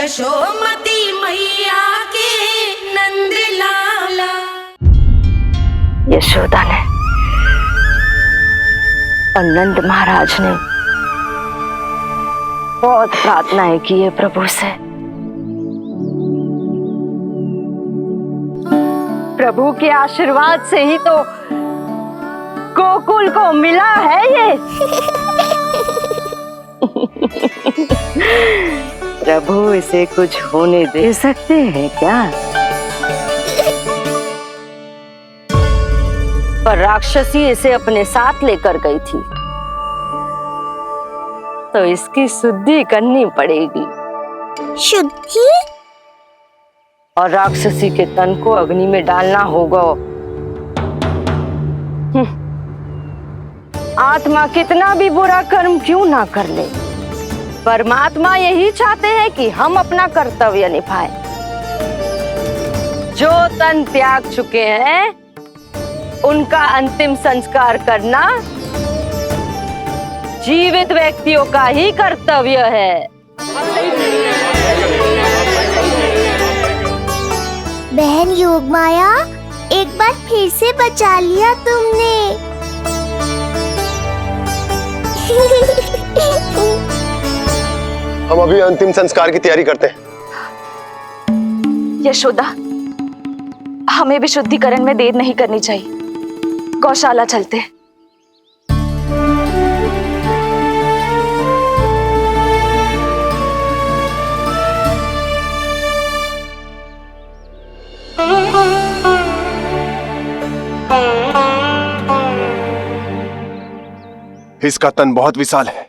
यशोमती मैया के नंद लाला। यशोदा ने और नंद महाराज ने बहुत प्रार्थनाएं की है प्रभु से। प्रभु के आशीर्वाद से ही तो गोकुल को मिला है ये। प्रभु इसे कुछ होने दे सकते हैं क्या? पर राक्षसी इसे अपने साथ लेकर गई थी, तो इसकी शुद्धि करनी पड़ेगी। शुद्धि? और राक्षसी के तन को अग्नि में डालना होगा। आत्मा कितना भी बुरा कर्म क्यों ना कर ले, परमात्मा यही चाहते हैं कि हम अपना कर्तव्य निभाएं। जो तन त्याग चुके हैं उनका अंतिम संस्कार करना जीवित व्यक्तियों का ही कर्तव्य है। बहन योगमाया, एक बार फिर से बचा लिया तुमने। हम अभी अंतिम संस्कार की तैयारी करते हैं। यशोदा, हमें भी शुद्धिकरण में देर नहीं करनी चाहिए। गौशाला चलते हैं। इसका तन बहुत विशाल है,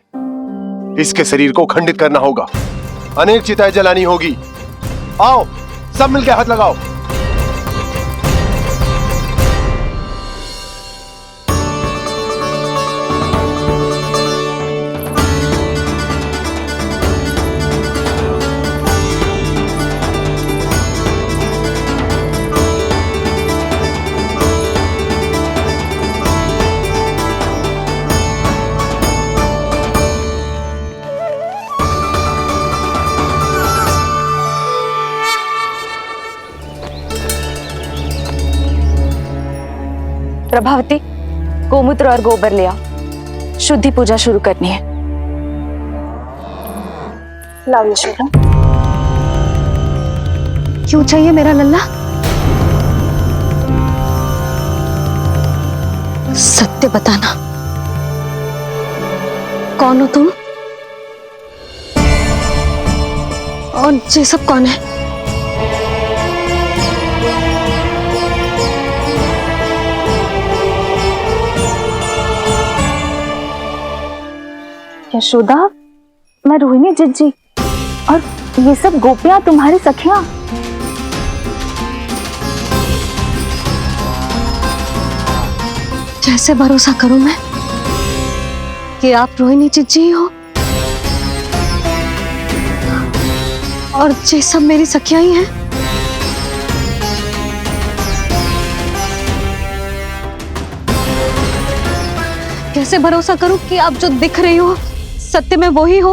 इसके शरीर को खंडित करना होगा, अनेक चिताएं जलानी होगी। आओ सब मिलकर हाथ लगाओ। प्रभावती, गोमूत्र और गोबर ले आओ, शुद्धि पूजा शुरू करनी है। लाओ यशोदा। क्यों चाहिए मेरा लल्ला? सत्य बताना, कौन हो तुम और ये सब कौन है? यशोदा, मैं रोहिणी जिज्जी और ये सब गोपियां तुम्हारी सखियां। कैसे भरोसा करूं मैं कि आप रोहिणी जिज्जी ही हो और ये सब मेरी सखियां ही हैं। कैसे भरोसा करूं कि आप जो दिख रही हो सत्य में वो ही हो,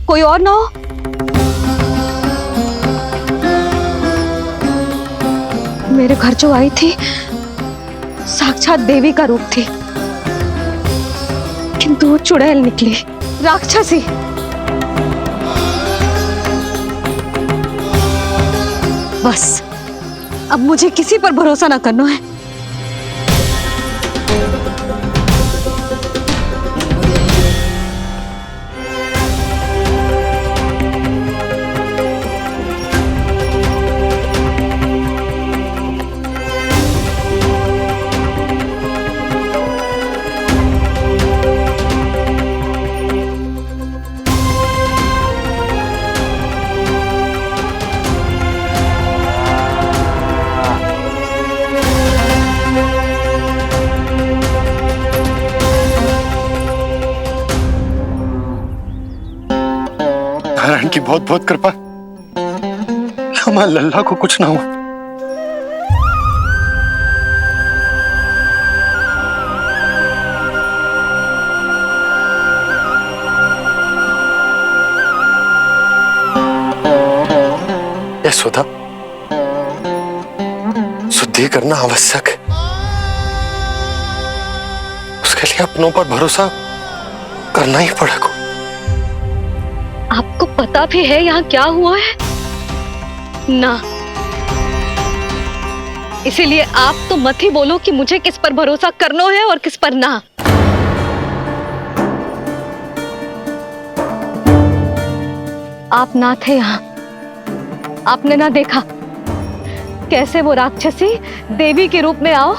कोई और ना हो? मेरे घर जो आई थी साक्षात देवी का रूप थी, किंतु वो चुड़ैल निकली, राक्षसी। बस अब मुझे किसी पर भरोसा ना करना है। नारायण की बहुत बहुत कृपा, हमारे लल्ला को कुछ ना हो। यशोदा, शुद्धि करना आवश्यक है। उसके लिए अपनों पर भरोसा करना ही पड़ेगा। आपको पता भी है यहाँ क्या हुआ है ना? इसीलिए आप तो मत ही बोलो कि मुझे किस पर भरोसा करना है और किस पर ना। आप ना थे यहाँ, आपने ना देखा कैसे वो राक्षसी देवी के रूप में आओ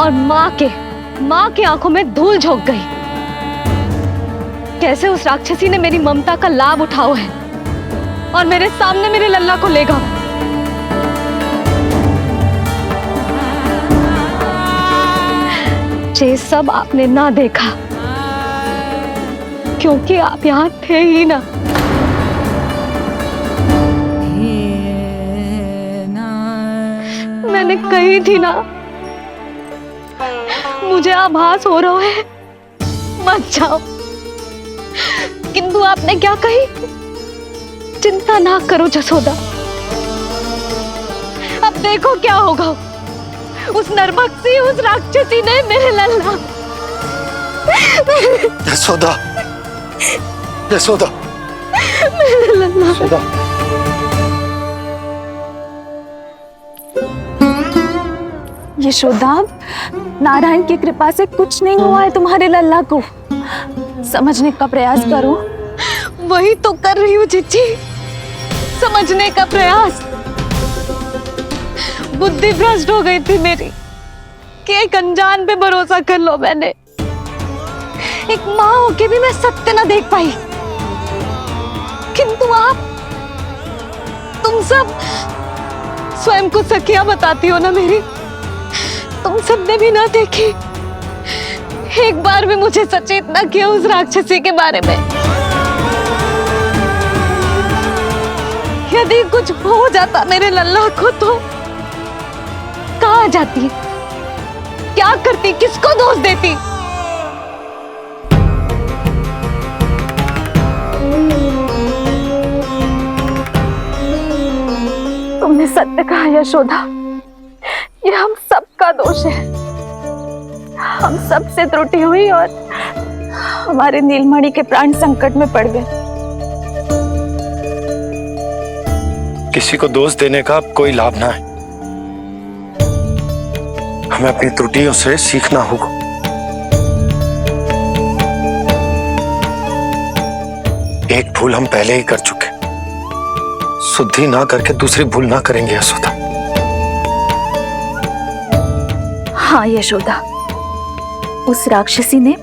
और माँ के आंखों में धूल झोंक गई। कैसे उस राक्षसी ने मेरी ममता का लाभ उठाओ है और मेरे सामने मेरे लल्ला को ले गया। ये सब आपने ना देखा क्योंकि आप यहाँ थे ही ना। मैंने कही थी ना, मुझे आभास हो रहा है, मत जाओ। किंतु आपने क्या कही? चिंता ना करो जसोदा, अब देखो क्या होगा। उस नरभक्षी, उस राक्षसी ने मेरे लल्ला। यशोदा, यशोदा, मेरे लल्ला। यशोदा। यशोदा, नारायण की कृपा से कुछ नहीं हुआ है तुम्हारे लल्ला को। समझने का प्रयास करो। वही तो कर रही हूँ चिच्ची, समझने का प्रयास। बुद्धि भ्रष्ट हो गई थी मेरी कि एक अनजान पे भरोसा कर लो मैंने। एक माँ होके भी मैं सत्य ना देख पाई। किंतु आप, तुम सब स्वयं को सखिया बताती हो ना मेरी, तुम सबने भी ना देखी, एक बार भी मुझे सचेत ना किया उस राक्षसी के बारे में। यदि कुछ हो जाता मेरे लल्ला को तो कहाँ जाती, क्या करती, किसको दोष देती? तुमने सत्य कहा यशोदा, ये हम सबका दोष है। हम सबसे त्रुटि हुई और हमारे नीलमणि के प्राण संकट में पड़ गए। किसी को दोष देने का कोई लाभ ना है। हमें अपनी त्रुटियों से सीखना होगा। एक भूल हम पहले ही कर चुके, शुद्धि ना करके दूसरी भूल ना करेंगे यशोदा। हाँ यशोदा, उस राक्षसी ने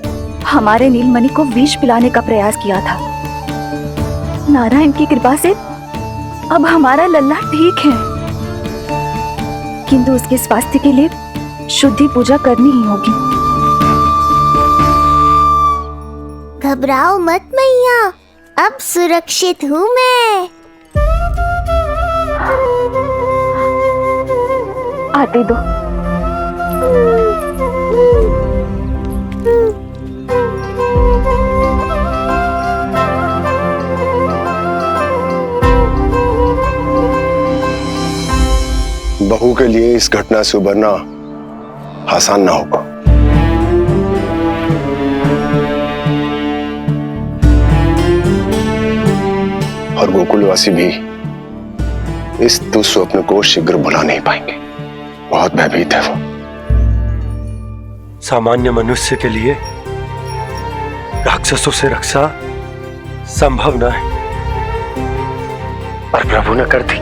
हमारे नीलमणि को विष पिलाने का प्रयास किया था। नारायण की कृपा से अब हमारा लल्ला ठीक है, किंतु उसके स्वास्थ्य के लिए शुद्धि पूजा करनी ही होगी। घबराओ मत मैया, अब सुरक्षित हूँ मैं। आते दो। बहू के लिए इस घटना से उबरना आसान ना होगा। और गोकुलवासी भी इस दुस्वप्न को शीघ्र भुला नहीं पाएंगे। बहुत भयभीत है वो। सामान्य मनुष्य के लिए राक्षसों से रक्षा संभव न है, पर प्रभु ने कर दी।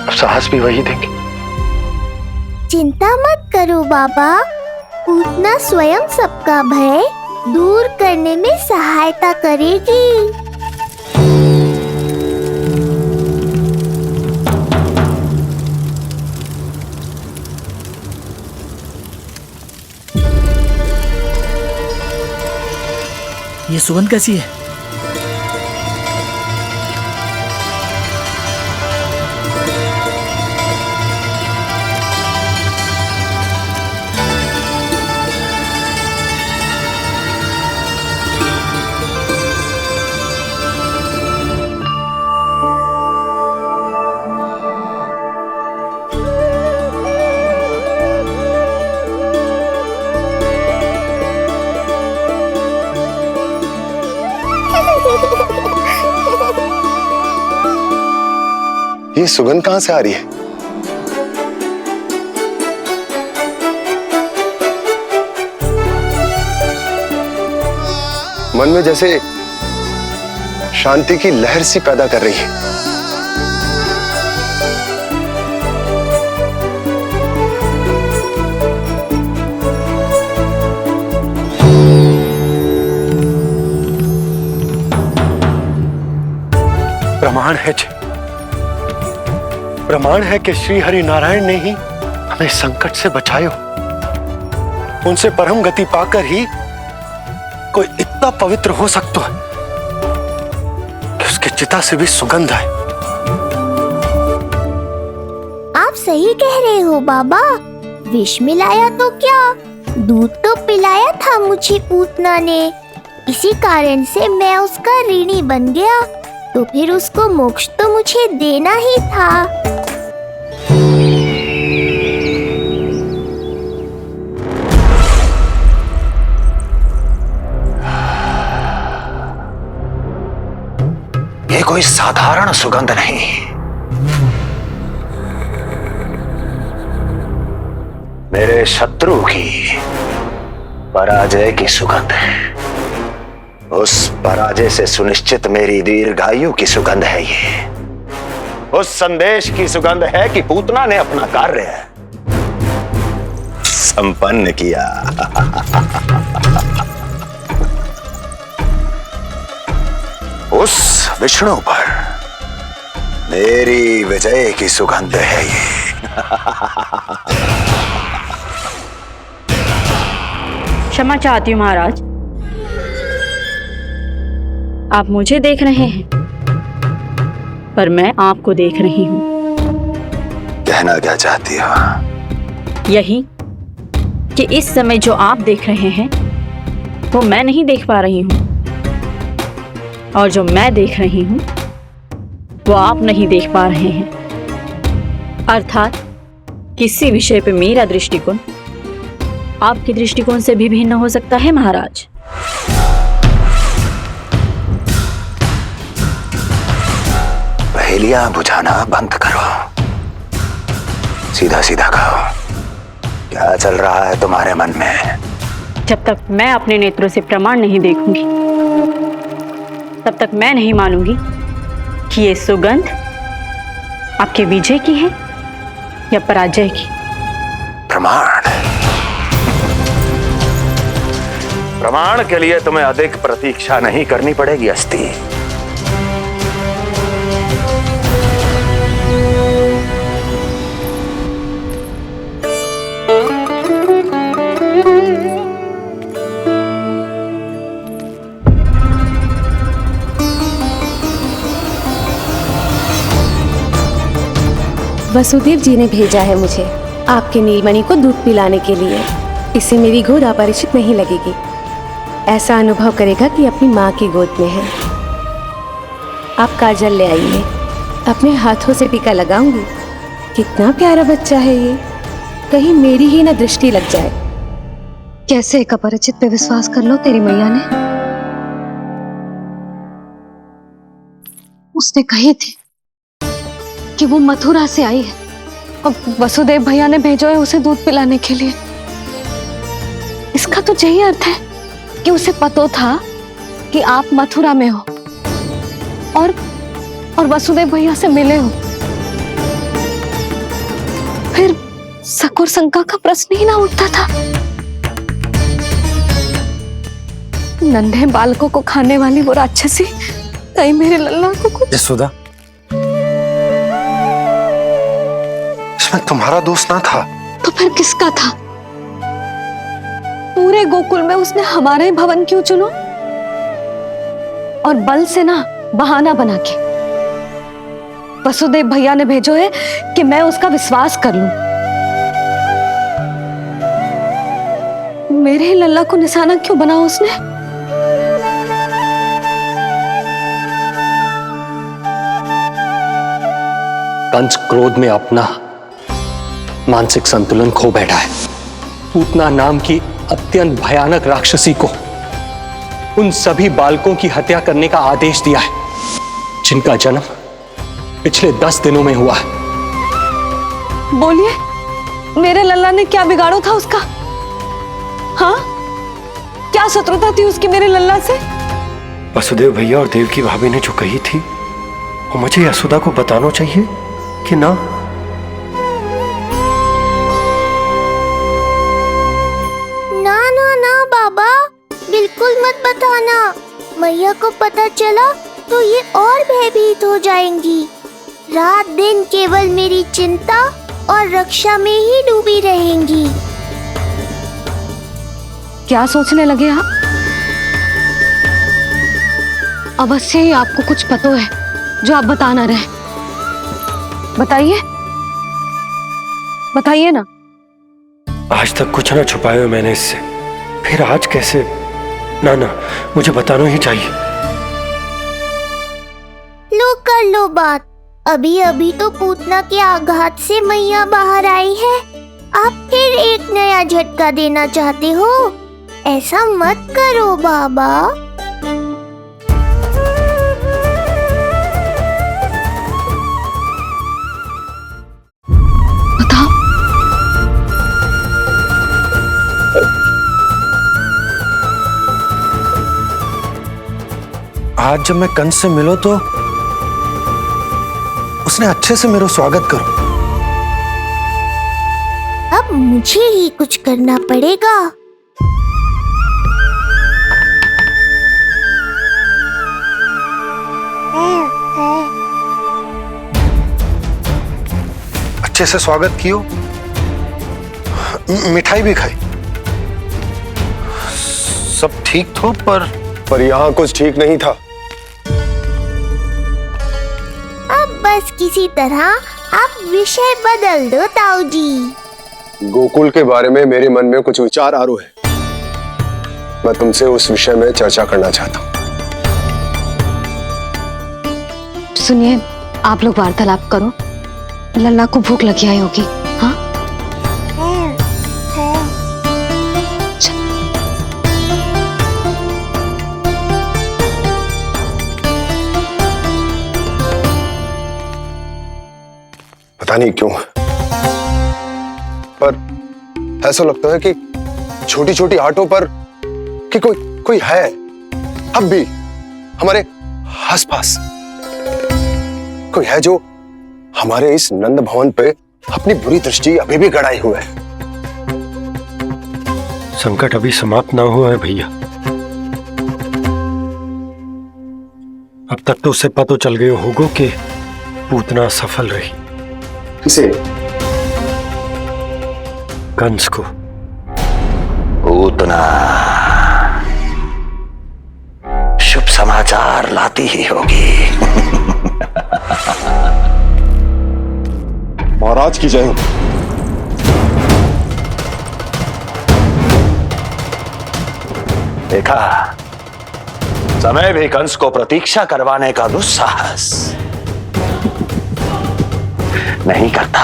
अब साहस भी वही देंगे। चिंता मत करो बाबा, पूतना स्वयं सबका भय दूर करने में सहायता करेगी। ये सुगंध कैसी है? ये सुगंध कहां से आ रही है? मन में जैसे शांति की लहर सी पैदा कर रही है। प्रमाण है कि श्री हरि नारायण ने ही हमें संकट से बचाए हो। उनसे परम गति पाकर ही कोई इतना पवित्र हो सकता है कि उसकी चिता से भी सुगंध है। आप सही कह रहे हो बाबा। विष मिलाया तो क्या, दूध तो पिलाया था मुझे पूतना ने। इसी कारण से मैं उसका ऋणी बन गया, तो फिर उसको मोक्ष तो मुझे देना ही था। ये कोई साधारण सुगंध नहीं, मेरे शत्रु की पराजय की सुगंध है। उस पराजय से सुनिश्चित मेरी दीर्घायु की सुगंध है ये। उस संदेश की सुगंध है कि पूतना ने अपना कार्य संपन्न किया। उस विष्णु पर मेरी विजय की सुगंध है ये। क्षमा चाहती हूँ महाराज, आप मुझे देख रहे हैं पर मैं आपको देख रही हूँ। कहना क्या चाहती हो? यही कि इस समय जो आप देख रहे हैं वो मैं नहीं देख पा रही हूँ, और जो मैं देख रही हूँ वो आप नहीं देख पा रहे हैं। अर्थात किसी विषय पे मेरा दृष्टिकोण आपके दृष्टिकोण से भी भिन्न हो सकता है महाराज। पहेलियां बुझाना बंद करो, सीधा सीधा कहो, क्या चल रहा है तुम्हारे मन में? जब तक मैं अपने नेत्रों से प्रमाण नहीं देखूंगी तब तक मैं नहीं मानूंगी कि ये सुगंध आपके विजय की है या पराजय की। प्रमाण के लिए तुम्हें अधिक प्रतीक्षा नहीं करनी पड़ेगी अस्ति। वसुदेव जी ने भेजा है मुझे आपके नीलमणि को दूध पिलाने के लिए। इससे मेरी गोद अपरिचित नहीं लगेगी, ऐसा अनुभव करेगा कि अपनी माँ की गोद में है। आप काजल ले आइए, अपने हाथों से टीका लगाऊंगी। कितना प्यारा बच्चा है ये, कहीं मेरी ही ना दृष्टि लग जाए। कैसे एक अपरिचित पे विश्वास कर लो तेरी मैया ने? उसने कही थी कि वो मथुरा से आई है और वसुदेव भैया ने भेजा है उसे दूध पिलाने के लिए। इसका तो यही अर्थ है कि उसे पता था कि आप मथुरा में हो और वसुदेव भैया से मिले हो। फिर शक और शंका का प्रश्न ही ना उठता था। नन्हे बालकों को खाने वाली वो राक्षसी कहीं मेरे लल्ला को कुछ। यशोदा, इसमें तुम्हारा दोष ना था। तो फिर किसका था? पूरे गोकुल में उसने हमारे भवन क्यों चुनो? और बल से ना बहाना बना के वसुदेव भैया ने भेजो है कि मैं उसका विश्वास कर लूं। मेरे लल्ला को निशाना क्यों बना उसने? कंस क्रोध में अपना मानसिक संतुलन खो बैठा है। पूतना नाम की अत्यंत भयानक राक्षसी को उन सभी बालकों की हत्या करने का आदेश दिया है जिनका जन्म पिछले 10 दिनों में हुआ है। बोलिए, मेरे लल्ला ने क्या बिगाड़ो था उसका? हाँ, क्या शत्रुता थी उसकी मेरे लल्ला से? वसुदेव भैया और देवकी भाभी ने जो कही थी वो मुझे यशोदा को बताना चाहिए कि ना? ना ना ना बाबा, बिल्कुल मत बताना। मैया को पता चला तो ये और भयभीत हो जाएंगी। रात दिन केवल मेरी चिंता और रक्षा में ही डूबी रहेंगी। क्या सोचने लगे आप? अवश्य ही आपको कुछ पता है जो आप बता ना रहे। बताइए, बताइए ना। आज तक कुछ ना छुपाया मैंने इससे, फिर आज कैसे? ना ना, मुझे बताना ही चाहिए। लो कर लो बात। अभी अभी तो पूतना के आघात से मैया बाहर आई है, आप फिर एक नया झटका देना चाहते हो? ऐसा मत करो बाबा। बताओ। आज जब मैं कंस से मिलो तो उसने अच्छे से मेरा स्वागत करो। अब मुझे ही कुछ करना पड़ेगा। अच्छे से स्वागत कियो, मिठाई भी खाई, सब ठीक तो, पर यहाँ कुछ ठीक नहीं था। अब बस किसी तरह आप विषय बदल दो ताऊ जी। गोकुल के बारे में मेरे मन में कुछ विचार आ रहे हैं। मैं तुमसे उस विषय में चर्चा करना चाहता हूँ। सुनिए, आप लोग वार्तालाप करो। लल्ला को भूख लगी आई होगी। हाँ, पता नहीं क्यों, पर ऐसा लगता है कि छोटी छोटी आटों पर कि कोई है अब भी हमारे आसपास। कोई है जो हमारे इस नंद भवन पे अपनी बुरी दृष्टि अभी भी गड़ाए हुए है। संकट अभी समाप्त ना हुआ है भैया। अब तक तो उसे पता चल गए होगा कि पूतना सफल रही। किसे? कंस को। पूतना शुभ समाचार लाती ही होगी। महाराज की जय हो। देखा, समय भी कंस को प्रतीक्षा करवाने का दुस्साहस नहीं करता।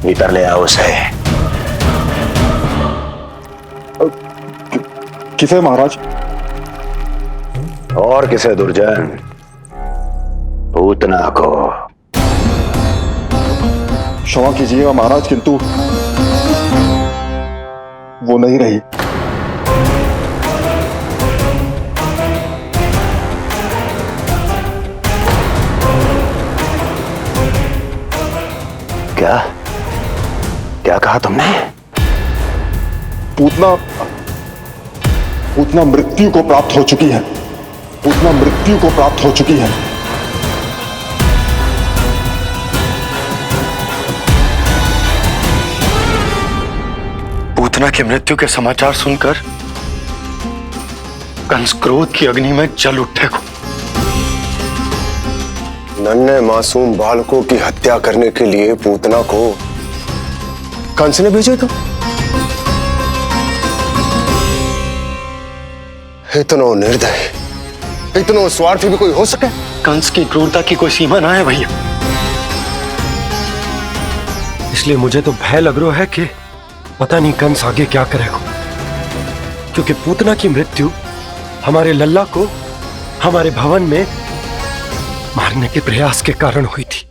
भीतर ले आओ उसे। किसे महाराज? और किसे दुर्जन? पूतना को। क्षमा कीजिएगा महाराज, किंतु वो नहीं रही। क्या क्या कहा तुमने? पूतना मृत्यु को प्राप्त हो चुकी है। पूतना मृत्यु को प्राप्त हो चुकी है। पूतना की मृत्यु के समाचार सुनकर कंस क्रोध की अग्नि में जल उठे को। नन्हे मासूम बालकों की हत्या करने के लिए पूतना को कंस ने भेजा था। इतना निर्दय, इतना स्वार्थी भी कोई हो सके? कंस की क्रूरता की कोई सीमा ना है भैया। इसलिए मुझे तो भय लग रहा है कि पता नहीं कंस आगे क्या करेगा, क्योंकि पूतना की मृत्यु हमारे लल्ला को हमारे भवन में मारने के प्रयास के कारण हुई थी।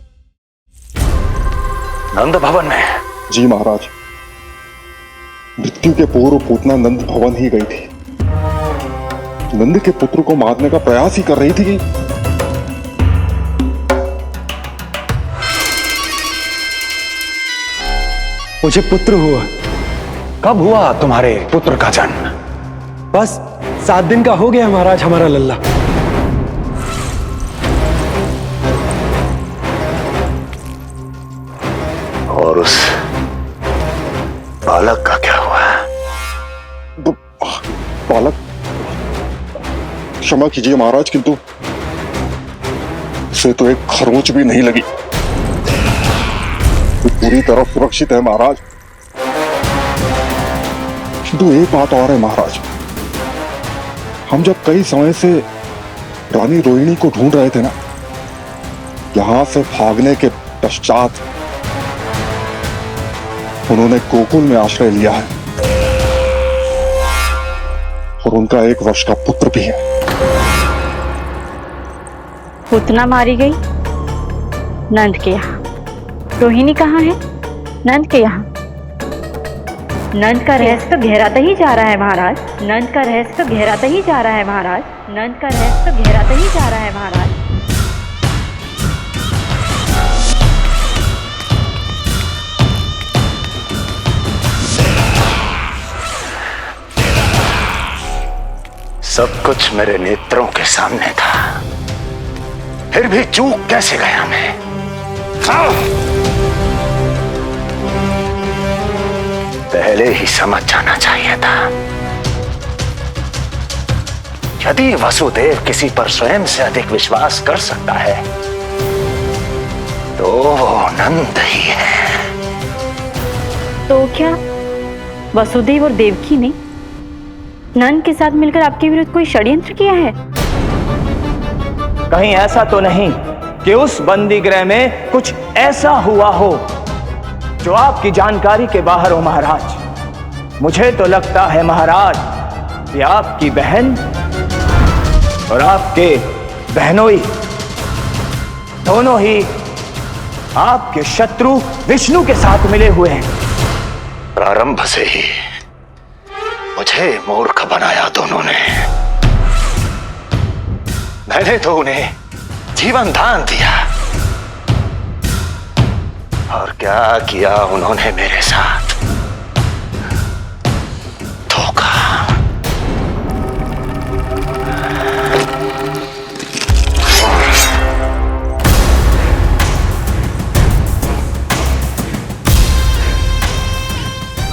नंद भवन में? जी महाराज, मृत्यु के पूर्व पूतना नंद भवन ही गई थी। नंद के पुत्र को मारने का प्रयास ही कर रही थी। मुझे पुत्र हुआ। कब हुआ तुम्हारे पुत्र का जन्म? बस 7 दिन का हो गया महाराज हमारा लल्ला। और उस बालक का क्या हुआ? बालक, क्षमा कीजिए महाराज, किंतु उसे तो एक खरोंच भी नहीं लगी। वो पूरी तरह सुरक्षित है महाराज। किंतु एक बात और है महाराज, हम जब कई समय से रानी रोहिणी को ढूंढ रहे थे ना, यहां से भागने के पश्चात उन्होंने गोकुल में आश्रय लिया है और उनका 1 वर्ष का पुत्र भी है। पूतना मारी गई नंद के यहाँ। रोहिणी कहाँ है? नंद के यहाँ। नंद का रहस्य तो गहराता ही जा रहा है महाराज। नंद का रहस्य तो गहराता ही जा रहा है महाराज। नंद का रहस्य तो गहराता ही जा रहा है महाराज। सब कुछ मेरे नेत्रों के सामने था, फिर भी चूक कैसे गया मैं? पहले ही समझ जाना चाहिए था। यदि वसुदेव किसी पर स्वयं से अधिक विश्वास कर सकता है तो वो नंद ही है। तो क्या वसुदेव और देवकी ने नंद के साथ मिलकर आपके विरुद्ध कोई षड्यंत्र किया है? कहीं ऐसा तो नहीं कि उस बंदी गृह में कुछ ऐसा हुआ हो जो आपकी जानकारी के बाहर हो महाराज। मुझे तो लगता है महाराज कि आपकी बहन और आपके बहनोई दोनों ही आपके शत्रु विष्णु के साथ मिले हुए हैं। प्रारंभ से ही मुझे मूर्ख बनाया दोनों ने। मैंने तो उन्हें जीवन दान दिया और क्या किया उन्होंने मेरे साथ? धोखा।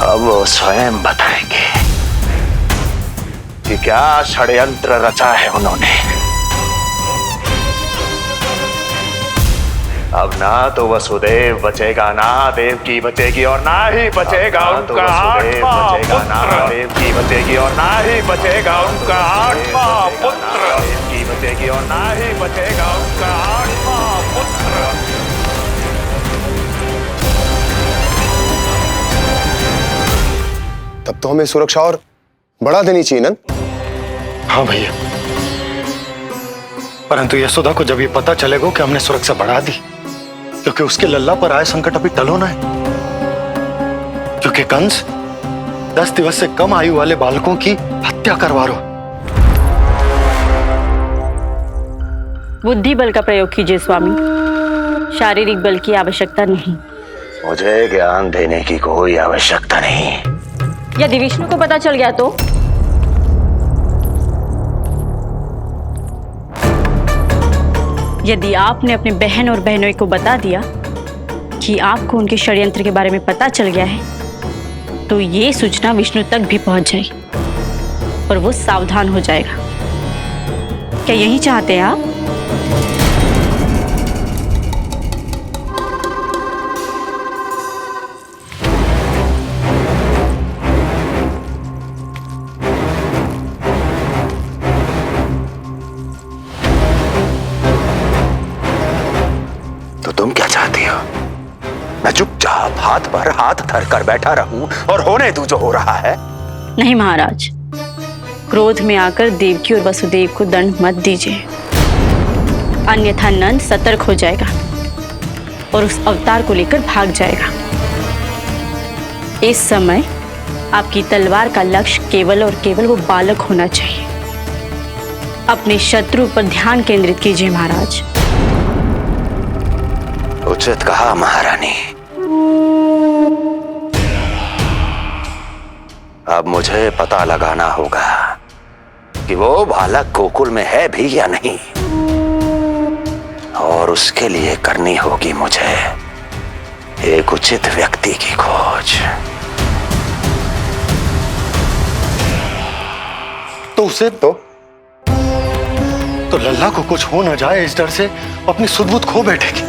अब वो स्वयं बताएंगे कि क्या षड्यंत्र रचा है उन्होंने। अब ना तो वसुदेव बचेगा, ना देवकी बचेगी और ना ही बचेगा उनका आठवां पुत्र। ना देवकी बचेगी और ना ही बचेगा उनका आठवां पुत्र। देवकी बचेगी और ना ही बचेगा उनका आठवां पुत्र। तब तो हमें सुरक्षा और बढ़ा देनी चाहिए नंद। हाँ भैया, परंतु यशोदा को जब ये पता चलेगा कि हमने सुरक्षा बढ़ा दी, क्योंकि उसके लल्ला पर आए संकट अभी टल होना है। क्योंकि कंस 10 दिवस से कम आयु वाले बालकों की हत्या करवा रहा। बुद्धि बल का प्रयोग कीजिए स्वामी, शारीरिक बल की आवश्यकता नहीं। मुझे ज्ञान देने की कोई आवश्यकता नहीं। यदि विष्णु को पता चल गया तो? यदि आपने अपने बहन और बहनोई को बता दिया कि आपको उनके षड्यंत्र के बारे में पता चल गया है, तो ये सूचना विष्णु तक भी पहुंच जाएगी और वो सावधान हो जाएगा। क्या यही चाहते हैं आप? तुम क्या चाहती हो? मैं चुपचाप हाथ पर हाथ धर कर बैठा रहूं और होने दूं जो हो रहा है? नहीं महाराज, क्रोध में आकर देवकी और वसुदेव को दंड मत दीजिए। अन्यथा नंद सतर्क हो जाएगा और उस अवतार को लेकर भाग जाएगा। इस समय आपकी तलवार का लक्ष्य केवल और केवल वो बालक होना चाहिए। अपने शत्रु पर ध्यान केंद्रित कीजिए महाराज। उचित कहा महारानी। अब मुझे पता लगाना होगा कि वो बालक गोकुल में है भी या नहीं, और उसके लिए करनी होगी मुझे एक उचित व्यक्ति की खोज। तो उसे तो लल्ला को कुछ हो ना जाए इस डर से अपनी सुध-बुध खो बैठेगी।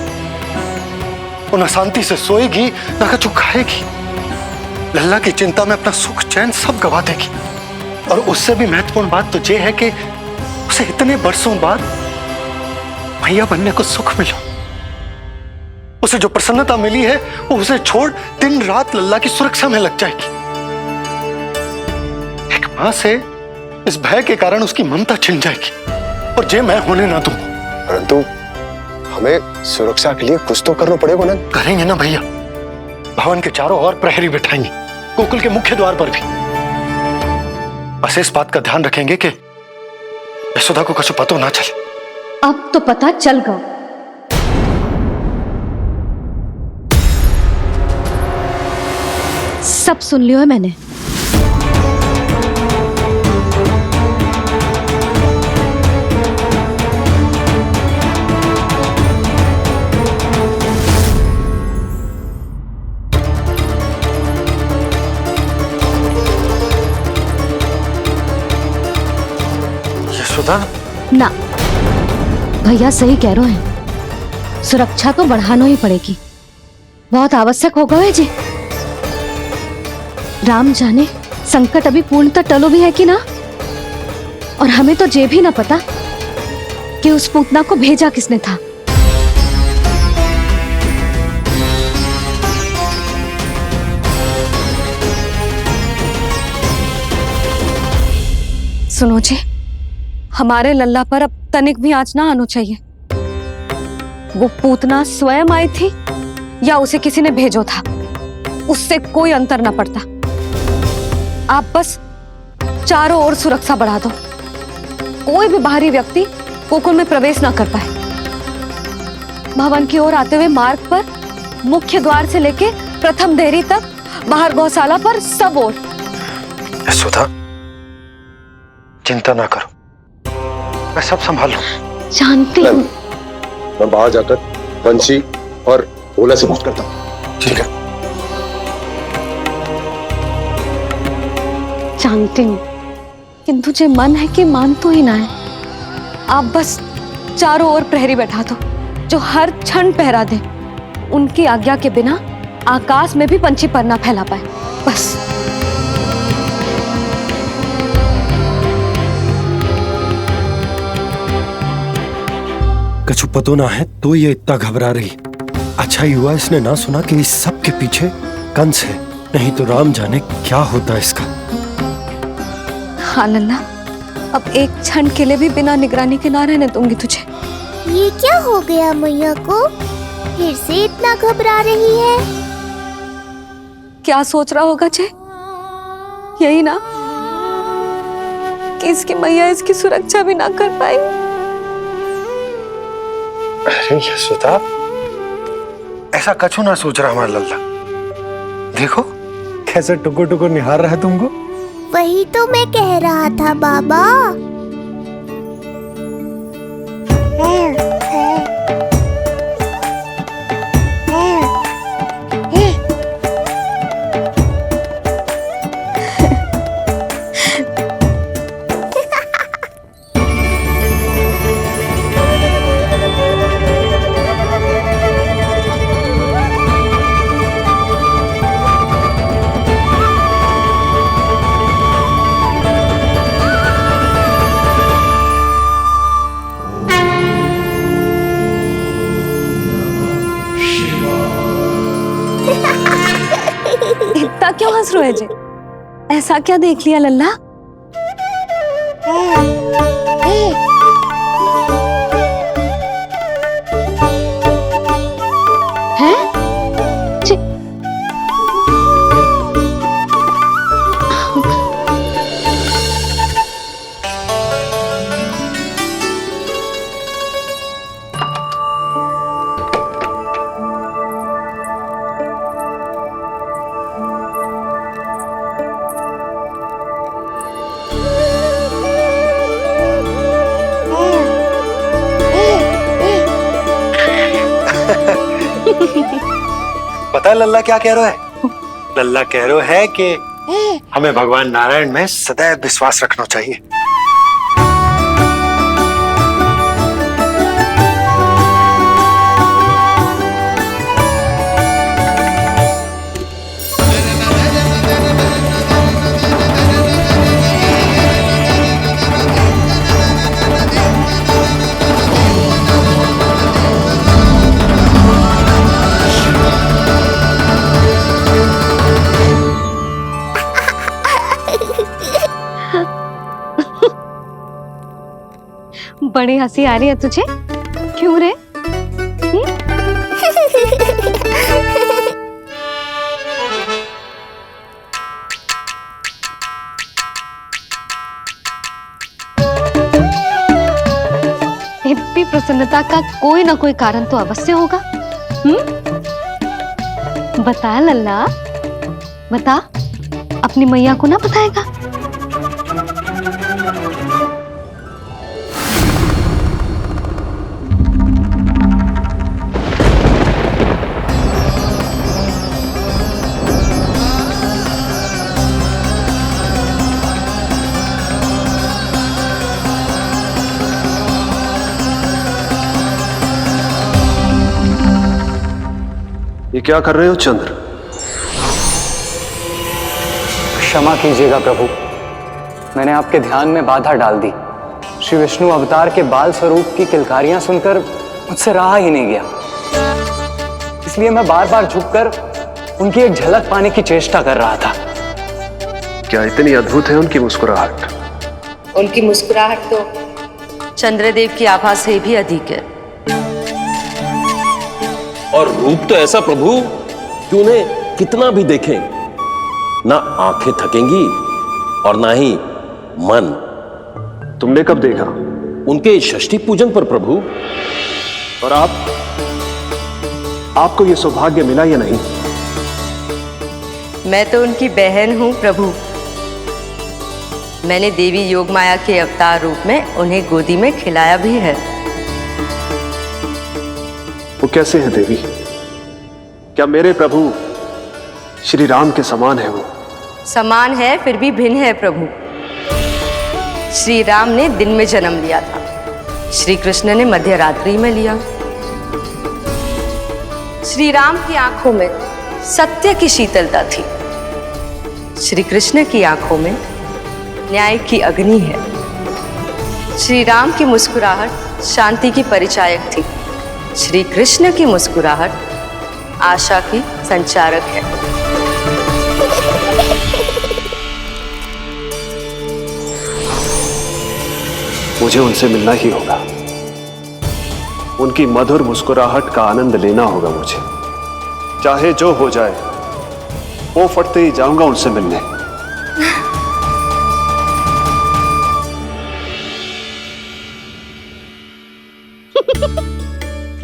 वो न शांति से सोएगी न कुछ खाएगी। लल्ला की चिंता में अपना सुख चैन सब गवा देगी। और उससे भी महत्वपूर्ण बात तो ये है कि उसे इतने बरसों बाद भैया बनने को सुख मिला। उसे जो प्रसन्नता मिली है वो उसे छोड़ दिन रात लल्ला की सुरक्षा में लग जाएगी। एक मां से इस भय के कारण उसकी ममता छिन जाएगी, और जे मैं होने ना दूंगा। परंतु हमें सुरक्षा के लिए कुछ तो करना पड़ेगा ना। करेंगे ना भैया। भवन के चारों ओर प्रहरी बिठाएंगे, गोकुल के मुख्य द्वार पर भी। बस इस बात का ध्यान रखेंगे कि यशोदा को कुछ पता ना चले। अब तो पता चल गया। सब सुन लियो है मैंने। यशोदा ना, भैया सही कह रहे हैं। सुरक्षा तो बढ़ाना ही पड़ेगी, बहुत आवश्यक होगा है जी। राम जाने संकट अभी पूर्णतः टलो भी है कि ना, और हमें तो ये भी ना पता कि उस पूतना को भेजा किसने था। सुनो जी, हमारे लल्ला पर अब तनिक भी आंच ना आना चाहिए। वो पूतना स्वयं आई थी या उसे किसी ने भेजो था, उससे कोई अंतर ना पड़ता। आप बस चारों ओर सुरक्षा बढ़ा दो, कोई भी बाहरी व्यक्ति गोकुल में प्रवेश ना कर पाए। भवन की ओर आते हुए मार्ग पर मुख्य द्वार से लेके प्रथम देहरी तक, बाहर गौशाला पर, सब ओर। यशोदा चिंता ना करो, मैं सब संभाल लूं। जानती हूँ। मैं बाहर जाकर बंसी और भोला से बात करता हूँ। ठीक है। जानती हूँ, किंतु जे मन है कि मान तो ही ना है। आप बस चारों ओर प्रहरी बैठा दो, जो हर क्षण पहरा दे। उनकी आज्ञा के बिना आकाश में भी पंछी पर ना फैला पाए, बस। कछु पतो ना है तो ये इतना घबरा रही। अच्छा ही हुआ इसने ना सुना कि इस सब के पीछे कंस है, नहीं तो राम जाने क्या होता इसका। हाँ लल्ला, अब एक क्षण के लिए भी बिना निगरानी के ना रहने दूंगी तुझे। ये क्या हो गया मैया को? फिर से इतना घबरा रही है। क्या सोच रहा होगा जे? यही ना कि इसकी मैया इसकी सुरक्षा भी ना कर पाएगी। अरे यशोदा, ऐसा कछु ना सोच रहा हमारा लल्ला। देखो कैसे टुकुर टुकुर निहार रहा है तुमको। वही तो मैं कह रहा था बाबा। इतना क्यों हंस रहे जे? ऐसा क्या देख लिया लल्ला? पता है लल्ला क्या कह रहा है? लल्ला कह रहा है कि हमें भगवान नारायण में सदैव विश्वास रखना चाहिए। बड़ी हंसी आ रही है तुझे, क्यों रे? इतनी प्रसन्नता का कोई ना कोई कारण तो अवश्य होगा। बता लल्ला, बता, अपनी मैया को ना बताएगा? ये क्या कर रहे हो चंद्र? क्षमा कीजिएगा प्रभु, मैंने आपके ध्यान में बाधा डाल दी। श्री विष्णु अवतार के बाल स्वरूप की किलकारियां सुनकर मुझसे रहा ही नहीं गया, इसलिए मैं बार बार झुककर उनकी एक झलक पाने की चेष्टा कर रहा था। क्या इतनी अद्भुत है उनकी मुस्कुराहट? उनकी मुस्कुराहट तो चंद्रदेव की आभा से भी अधिक है। और रूप तो ऐसा प्रभु कि उन्हें कितना भी देखें ना आंखें थकेंगी और ना ही मन। तुमने कब देखा? उनके षष्ठी पूजन पर प्रभु। और आपको यह सौभाग्य मिला या नहीं? मैं तो उनकी बहन हूं प्रभु। मैंने देवी योगमाया के अवतार रूप में उन्हें गोदी में खिलाया भी है। वो कैसे है देवी? क्या मेरे प्रभु श्री राम के समान है वो? समान है फिर भी भिन्न है प्रभु। श्री राम ने दिन में जन्म लिया था, श्री कृष्ण ने मध्य रात्रि में लिया। श्री राम की आंखों में सत्य की शीतलता थी, श्री कृष्ण की आंखों में न्याय की अग्नि है। श्री राम की मुस्कुराहट शांति की परिचायक थी, श्री कृष्ण की मुस्कुराहट आशा की संचारक है। मुझे उनसे मिलना ही होगा, उनकी मधुर मुस्कुराहट का आनंद लेना होगा मुझे। चाहे जो हो जाए, वो फटते ही जाऊंगा उनसे मिलने।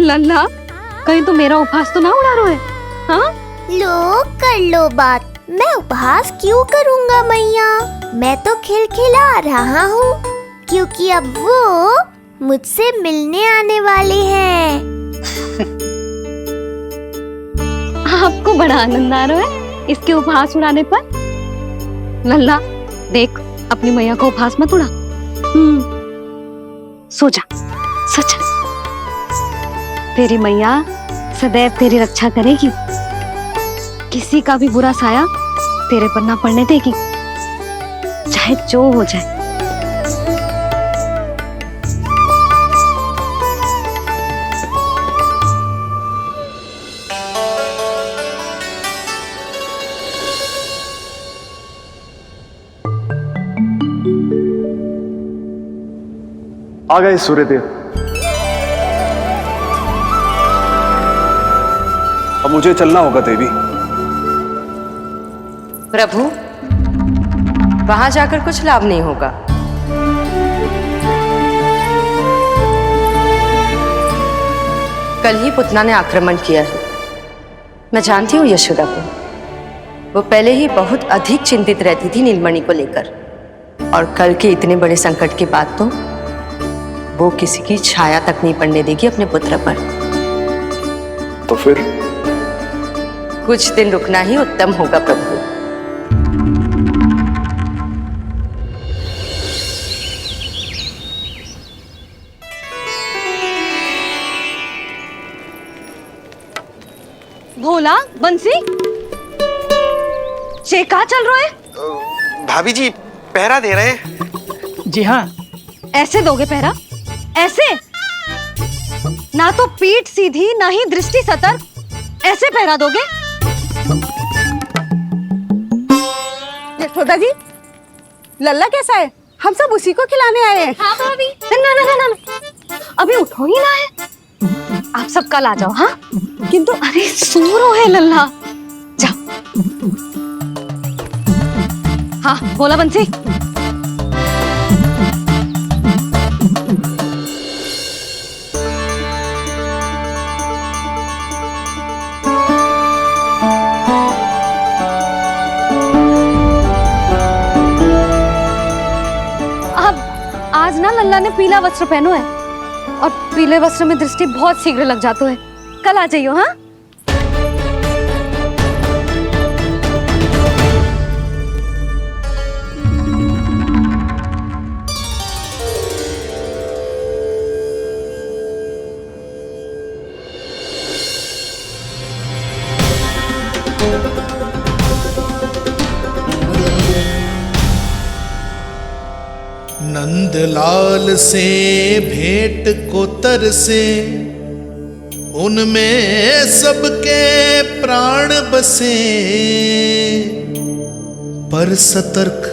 लल्ला, कहीं तो मेरा उपहास तो ना उड़ा रहे? हाँ? लो कर लो बात, मैं उपहास क्यों करूँगा मैया? मैं तो खिलखिला रहा हूँ क्योंकि अब वो मुझसे मिलने आने वाले हैं। आपको बड़ा आनंद आ रहा है इसके उपहास उड़ाने पर? लल्ला देख, अपनी मैया को उपहास मत उड़ा। सो जा, सो जा। तेरी मैया सदैव तेरी रक्षा करेगी, किसी का भी बुरा साया तेरे पर ना पड़ने देगी, चाहे जो हो जाए। आ गए सूर्यदेव। अब मुझे चलना होगा देवी। प्रभु, वहां जाकर कुछ लाभ नहीं होगा। कल ही पुतना ने आक्रमण किया है। मैं जानती हूँ यशोदा को, वो पहले ही बहुत अधिक चिंतित रहती थी नीलमणि को लेकर, और कल के इतने बड़े संकट के बाद तो वो किसी की छाया तक नहीं पड़ने देगी अपने पुत्र पर। तो फिर कुछ दिन रुकना ही उत्तम होगा प्रभु। भोला, बंसी, ये क्या चल रहा है? भाभी जी पहरा दे रहे हैं। जी हाँ। ऐसे दोगे पहरा? ऐसे? ना तो पीठ सीधी ना ही दृष्टि सतर्क, ऐसे पहरा दोगे? यशोदा जी, लल्ला कैसा है? हम सब उसी को खिलाने आए हैं। हाँ भाभी। ना ना ना ना, अभी उठो ही ना है। आप सब कल आ जाओ। हाँ किंतु अरे सो रो है लल्ला, जाओ। हाँ बोला बंसी। आज ना लल्ला ने पीला वस्त्र पहनो है और पीले वस्त्र में दृष्टि बहुत शीघ्र लग जातो है। कल आ जाइयो। हाँ नंदलाल से भेंट को तरसे, उनमें सबके प्राण बसे, पर सतर्क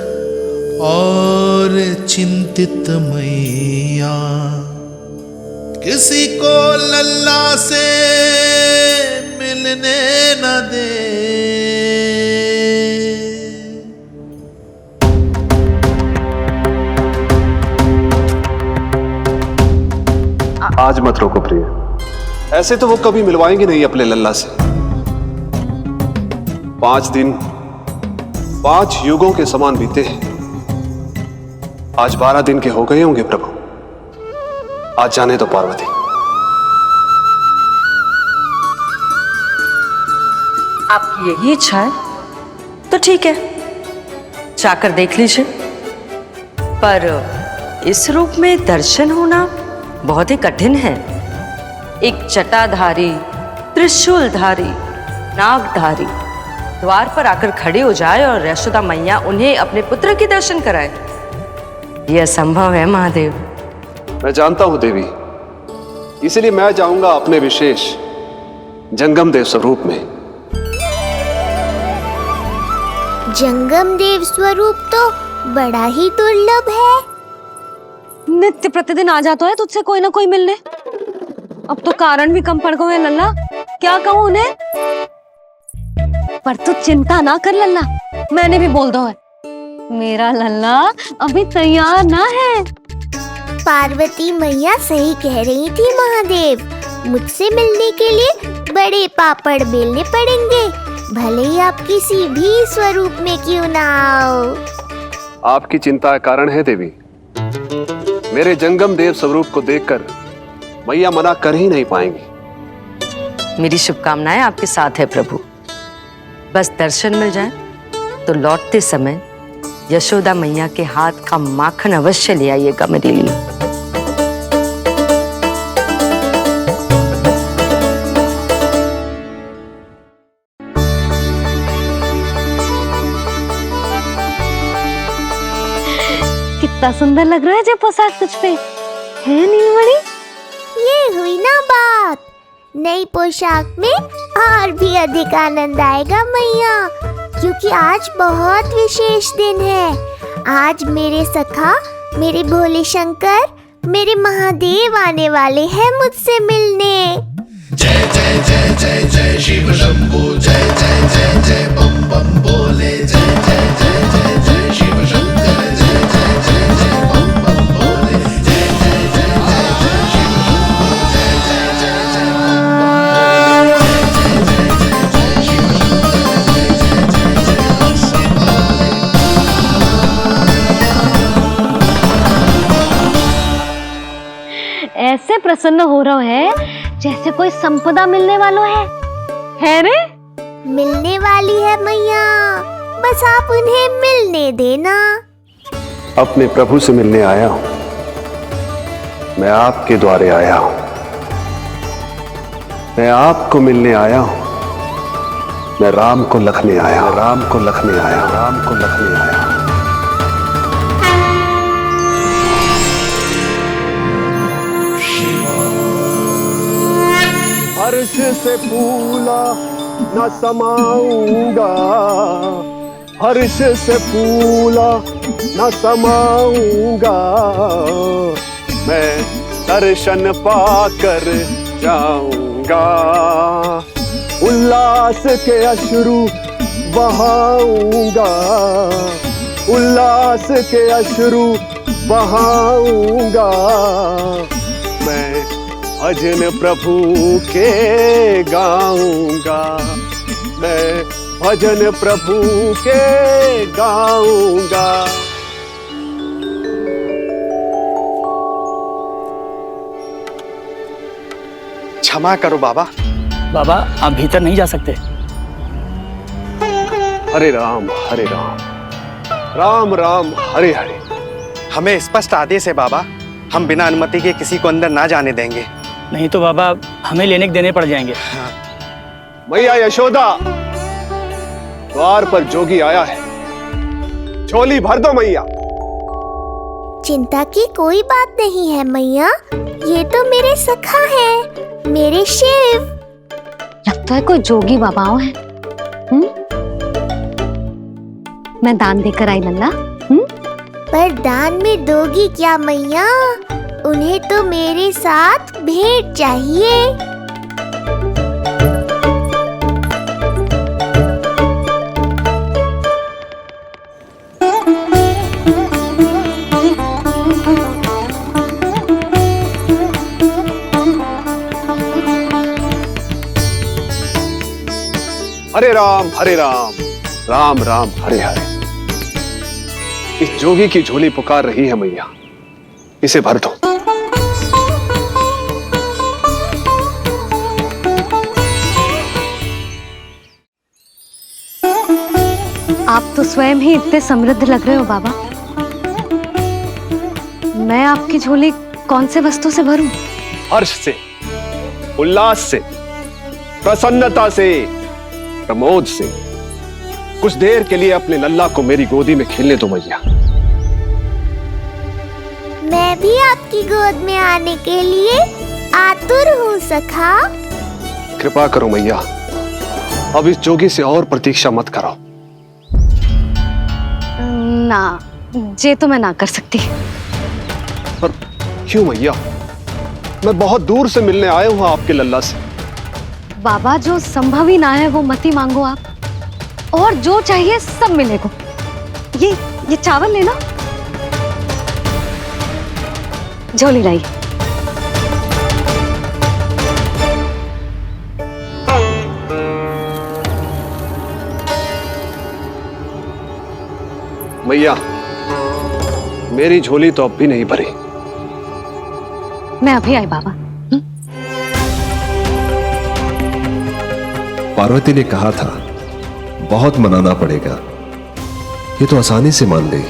और चिंतित मैया किसी को लल्ला से मिलने न दे। आज मत रोको प्रिय, ऐसे तो वो कभी मिलवाएंगे नहीं अपने लल्ला से। 5 दिन 5 युगों के समान बीते हैं, आज 12 दिन के हो गए होंगे प्रभु। आज जाने दो पार्वती। आपकी यही इच्छा है तो ठीक है, जाकर देख लीजिए। पर इस रूप में दर्शन होना बहुत ही कठिन है। एक जटाधारी, त्रिशूलधारी, नागधारी द्वार पर आकर खड़े हो जाए और यशोदा मैया उन्हें अपने पुत्र के दर्शन कराए, यह असंभव है महादेव। मैं जानता हूं देवी, इसलिए मैं जाऊंगा अपने विशेष जंगम देव स्वरूप में। जंगम देव स्वरूप तो बड़ा ही दुर्लभ है। नित्य प्रतिदिन आ जाता है तुझसे कोई ना कोई मिलने। अब तो कारण भी कम पड़ गए लल्ला, क्या कहूँ उन्हें। पर तू चिंता ना कर लल्ला, मैंने भी बोल दो है, मेरा लल्ला अभी तैयार ना है। पार्वती मैया सही कह रही थी महादेव, मुझसे मिलने के लिए बड़े पापड़ बेलने पड़ेंगे, भले ही आप किसी भी स्वरूप में क्यों ना आओ। आपकी चिंता का कारण है देवी, मेरे जंगम देव स्वरूप को देखकर मैया मना कर ही नहीं पाएंगी। मेरी शुभकामनाएं आपके साथ है प्रभु। बस दर्शन मिल जाए तो लौटते समय यशोदा मैया के हाथ का माखन अवश्य ले आइएगा मेरे लिए। कितना सुंदर लग रहा है जो पोशाक तुझ पे है नीलमणि। ये हुई ना बात, नई पोशाक में और भी अधिक आनंद आएगा मैया, क्योंकि आज बहुत विशेष दिन है। आज मेरे सखा, मेरे भोले शंकर, मेरे महादेव आने वाले हैं मुझसे मिलने। जय जय जय जय जय शिव शंभू, जय जय जय जय बम बम बोले, जय जय जय जय जय शिव शंकर, जय जय जय जय बम बम बोले, जय जय जय जय जय शिव शंभू, जय जय जय जय ऐसे प्रसन्न हो रहा है जैसे कोई संपदा मिलने वालों है रे? मिलने वाली है मैया, बस आप उन्हें मिलने देना। अपने प्रभु से मिलने आया हूं, मैं आपके द्वारे आया हूं, मैं आपको मिलने आया हूं, मैं राम को लखने आया, राम को लखने आया, राम को लखने आया। हर्ष से फूला न समाऊंगा, हर्ष से फूला न समाऊंगा, मैं दर्शन पाकर जाऊंगा, उल्लास के अश्रु बहाऊंगा, उल्लास के अश्रु बहाऊंगा, मैं भजन प्रभु के गाऊंगा, मैं भजन प्रभु के गाऊंगा। क्षमा करो बाबा। बाबा आप भीतर नहीं जा सकते। हरे राम हरे राम, राम राम हरे हरे। हमें स्पष्ट आदेश है बाबा, हम बिना अनुमति के किसी को अंदर ना जाने देंगे। नहीं तो बाबा हमें लेने के देने पड़ जाएंगे। मैया यशोदा, द्वार पर जोगी आया है, झोली भर दो मैया। चिंता की कोई बात नहीं है मैया, ये तो मेरे सखा है, मेरे शिव। लगता है कोई जोगी बाबाओं है। मैं दान देकर आई लल्ला। पर दान में दोगी क्या मैया? उन्हें तो मेरे साथ भेंट चाहिए। हरे राम हरे राम, राम राम हरे हरे। इस जोगी की झोली पुकार रही है मैया, इसे भर दो। आप तो स्वयं ही इतने समृद्ध लग रहे हो बाबा। मैं आपकी झोली कौन से वस्तु से भरूं? हर्ष से, उल्लास से, प्रसन्नता से, प्रमोद से। कुछ देर के लिए अपने लल्ला को मेरी गोदी में खेलने दो मैया। मैं भी आपकी गोद में आने के लिए आतुर हूँ सखा। कृपा करो मैया, अब इस जोगी से और प्रतीक्षा मत कराओ। ना, जे तो मैं ना कर सकती। पर क्यों मैया? मैं बहुत दूर से मिलने आया हूँ आपके लल्ला से। बाबा जो संभव ही ना है वो मत ही मांगो आप, और जो चाहिए सब मिलेगा। ये चावल लेना, झोली लाई। मैया, मेरी झोली तो अब भी नहीं भरी। मैं अभी आई बाबा। पार्वती ने कहा था बहुत मनाना पड़ेगा, ये तो आसानी से मान गई।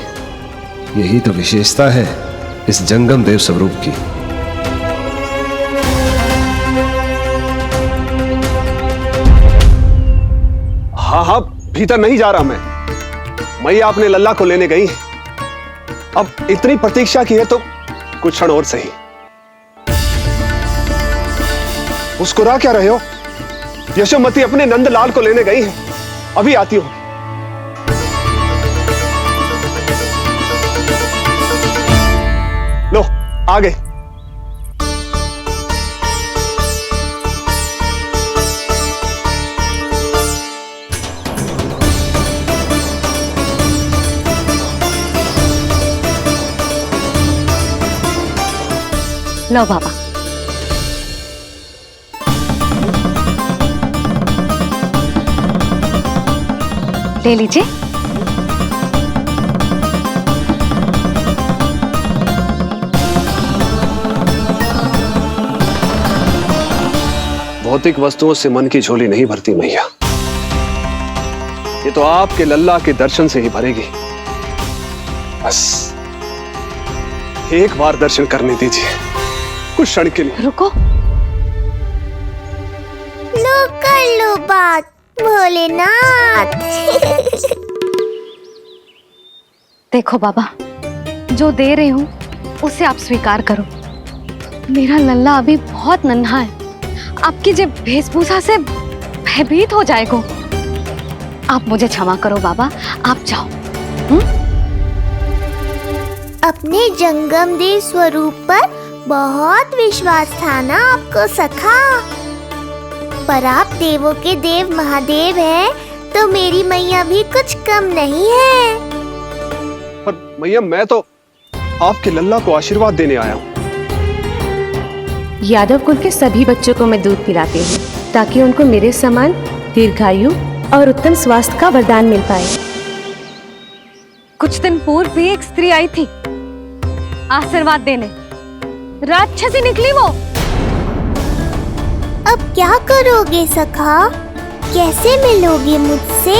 यही तो विशेषता है इस जंगम देव स्वरूप की। हाँ हाँ, भीतर नहीं जा रहा मैं। मैया अपने लल्ला को लेने गई है। अब इतनी प्रतीक्षा की है तो कुछ क्षण और सही। मुस्कुरा क्या रहे हो? यशोमती अपने नंदलाल को लेने गई है, अभी आती हूं। लो, आ गए। लो बाबा। ले लीजिए। भौतिक वस्तुओं से मन की झोली नहीं भरती मैया। ये तो आपके लल्ला के दर्शन से ही भरेगी। बस एक बार दर्शन करने दीजिए, कुछ क्षण के लिए। रुको, लो कर लो बात भोलेनाथ। देखो बाबा, जो दे रही हूँ उसे आप स्वीकार करो। मेरा लल्ला अभी बहुत नन्हा है, आपकी जे वेशभूषा से भयभीत हो जाएगा। आप मुझे क्षमा करो बाबा, आप जाओ। अपने जंगम देव स्वरूप पर बहुत विश्वास था ना आपको सखा। पर आप देवों के देव महादेव हैं, तो मेरी मैया भी कुछ कम नहीं है। पर मैया, मैं तो आपके लल्ला को आशीर्वाद देने आया हूँ। यादव कुल के सभी बच्चों को मैं दूध पिलाती हूँ, ताकि उनको मेरे समान दीर्घायु और उत्तम स्वास्थ्य का वरदान मिल पाए। कुछ दिन पूर्व भी एक स्त्री आई थी आशीर्वाद देने, राक्षसी निकली वो। अब क्या करोगे सखा? कैसे मिलोगे मुझसे?